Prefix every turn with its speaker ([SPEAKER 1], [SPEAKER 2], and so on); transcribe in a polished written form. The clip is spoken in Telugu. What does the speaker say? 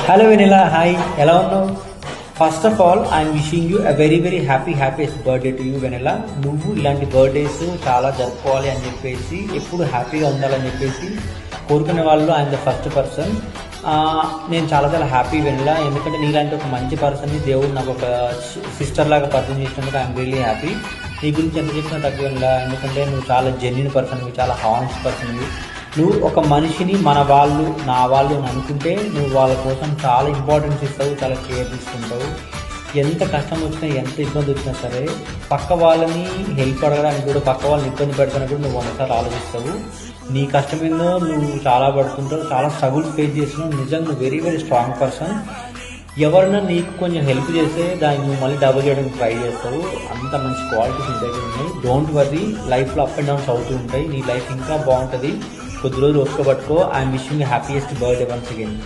[SPEAKER 1] హలో వెనిలా, హాయ్, ఎలా ఉన్నావు? First of all I'm wishing you a very very happiest birthday to you vanilla. నువ్వు ఇలాంటి బర్త్డేస్ చాలా జరుపుకోవాలి అని చెప్పేసి, ఎప్పుడు హ్యాపీగా ఉండాలని చెప్పేసి కోరుకునే వాళ్ళు ఐఎమ్ ద ఫస్ట్ పర్సన్. నేను చాలా హ్యాపీ వెనిలా, ఎందుకంటే నీలాంటి ఒక మంచి పర్సన్ని దేవుడు నాకు ఒక సిస్టర్ లాగా పరిచయం చేసినందుకు ఐఎమ్ రియలీ హ్యాపీ. నీ గురించి ఎంత చెప్పినా తక్కువ వెనిలా, ఎందుకంటే నువ్వు చాలా జెన్యూన్ పర్సన్వి, చాలా హానెస్ట్ పర్సన్వి. నువ్వు ఒక మనిషిని మన వాళ్ళు, నా వాళ్ళు అని అనుకుంటే నువ్వు వాళ్ళ కోసం చాలా ఇంపార్టెన్స్ ఇస్తావు, చాలా కేర్ తీసుకుంటావు. ఎంత కష్టం వచ్చినా, ఎంత ఇబ్బంది వచ్చినా సరే పక్క వాళ్ళని హెల్ప్ అడగడానికి కూడా, పక్క వాళ్ళని ఇబ్బంది పెడతానికి కూడా నువ్వు ఒకసారి ఆలోచిస్తావు. నీ కష్టం ఏందో నువ్వు చాలా పడుతుంటావు, చాలా స్ట్రగుల్స్ ఫేస్ చేస్తున్నావు. నిజంగా నువ్వు వెరీ వెరీ స్ట్రాంగ్ పర్సన్. ఎవరైనా నీకు కొంచెం హెల్ప్ చేస్తే దాన్ని నువ్వు మళ్ళీ డబుల్ చేయడానికి ట్రై చేస్తావు. అంత మంచి క్వాలిటీస్ నీ దగ్గర ఉన్నాయి. డోంట్ వర్రీ, లైఫ్లో అప్ అండ్ డౌన్స్ అవుతూ ఉంటాయి. నీ లైఫ్ ఇంకా బాగుంటుంది. కొద్ది రోజులు ఓపిక పట్టుకో. I'm wishing happiest birthday once again.